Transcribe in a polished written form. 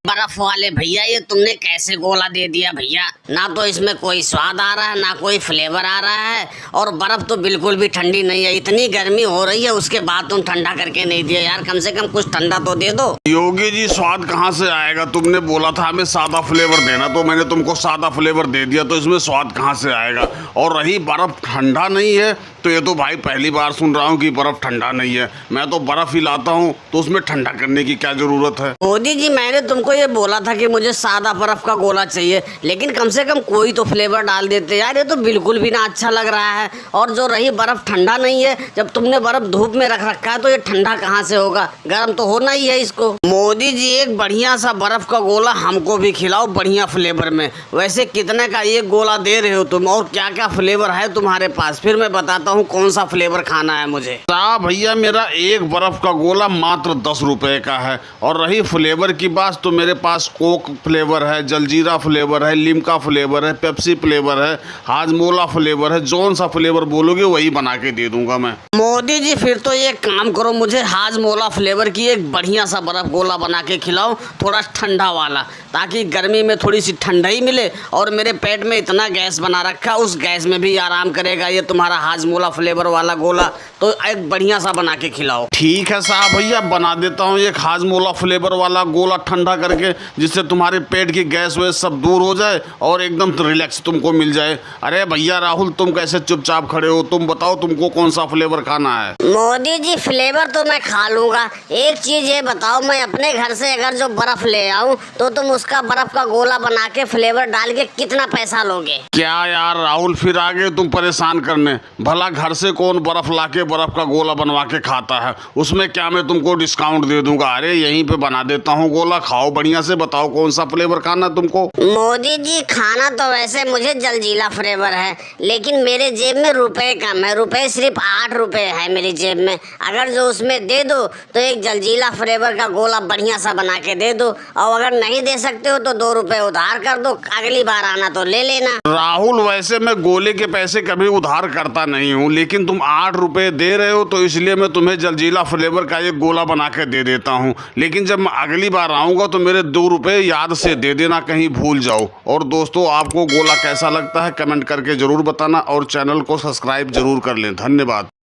बर्फ वाले भैया ये तुमने कैसे गोला दे दिया भैया? ना तो इसमें कोई स्वाद आ रहा है ना कोई फ्लेवर आ रहा है, और बर्फ तो बिल्कुल भी ठंडी नहीं है। इतनी गर्मी हो रही है उसके बाद तुम ठंडा करके नहीं दिया यार, कम से कम कुछ ठंडा तो दे दो। योगी जी स्वाद कहाँ से आएगा? तुमने बोला था हमें सादा फ्लेवर देना, तो मैंने तुमको सादा फ्लेवर दे दिया, तो इसमें स्वाद कहाँ से आएगा? और रही बर्फ ठंडा नहीं है, तो ये तो भाई पहली बार सुन रहा हूँ कि बर्फ ठंडा नहीं है। मैं तो बर्फ ही लाता हूँ, तो उसमें ठंडा करने की क्या जरूरत है? मोदी जी मैंने तुमको ये बोला था कि मुझे सादा बर्फ का गोला चाहिए, लेकिन कम से कम कोई तो फ्लेवर डाल देते यार। ये तो बिल्कुल भी ना अच्छा लग रहा है। और जो रही बर्फ ठंडा नहीं है, जब तुमने बर्फ धूप में रख रखा है तो ये ठंडा कहाँ से होगा? गर्म तो होना ही है इसको। मोदी जी एक बढ़िया सा बर्फ का गोला हमको भी खिलाओ बढ़िया फ्लेवर में। वैसे कितने का एक गोला दे रहे हो तुम, और क्या क्या फ्लेवर है तुम्हारे पास? फिर मैं बताता हूँ कौन सा फ्लेवर खाना है मुझे। साहब भैया मेरा एक बर्फ का गोला मात्र 10 रुपए का है। और रही फ्लेवर की बात, तो मेरे पास कोक फ्लेवर है, जलजीरा फ्लेवर है, लिम्का फ्लेवर है, पेप्सी फ्लेवर है, हाजमोला फ्लेवर है। जौन सा फ्लेवर बोलोगे वही बना के दे दूंगा मैं। मोदी जी फिर तो एक काम करो, मुझे हाजमोला फ्लेवर की एक बढ़िया सा बर्फ गोला बना के खिलाओ, थोड़ा ठंडा वाला, ताकि गर्मी में थोड़ी सी ठंडाई मिले। और मेरे पेट में इतना गैस बना रखा, उस गैस में भी आराम करेगा ये तुम्हारा हाजमोला फ्लेवर वाला गोला। तो एक बढ़िया सा बना के खिलाओ। ठीक है साहब भैया, बना देता हूँ एक हाजमोला फ्लेवर वाला गोला ठंडा करके, जिससे तुम्हारे पेट की गैस वैस सब दूर हो जाए और एकदम रिलैक्स तुमको मिल जाए। अरे भैया राहुल, तुम कैसे चुपचाप खड़े हो? तुम बताओ तुमको कौन सा फ्लेवर खाना है? मोदी जी फ्लेवर तो मैं खा लूंगा, एक चीज ये बताओ, मैं अपने घर से अगर जो बर्फ ले आऊं तो तुम उसका बर्फ का गोला बना के फ्लेवर डाल के कितना पैसा लोगे? क्या यार राहुल, फिर आगे तुम परेशान करने। भला घर से कौन बर्फ लाके बर्फ का गोला बनवा के खाता है? उसमें क्या मैं तुमको डिस्काउंट दे दूंगा? अरे यहीं पे बना देता हूँ गोला, खाओ बढ़िया से। बताओ कौन सा फ्लेवर खाना तुमको? मोदी जी खाना तो वैसे मुझे जलजीला फ्लेवर है, लेकिन मेरे जेब में रुपए कम है। रुपए सिर्फ 8 रुपए है मेरी जेब में। अगर जो उसमें दे दो तो एक जलजीला फ्लेवर का गोला बढ़िया सा बना के दे दो, और अगर नहीं दे सकते हो तो 2 रुपए उधार कर दो, अगली बार आना तो ले लेना। राहुल वैसे मैं गोले के पैसे कभी उधार करता नहीं हूँ, लेकिन तुम 8 रुपए दे रहे हो तो इसलिए मैं तुम्हें जलजीला फ्लेवर का एक गोला बना के दे देता हूँ। लेकिन जब मैं अगली बार आऊँगा तो मेरे 2 रुपए याद से दे देना, कहीं भूल जाओ। और दोस्तों आपको गोला कैसा लगता है कमेंट करके ज़रूर बताना, और चैनल को सब्सक्राइब जरूर कर लें। धन्यवाद।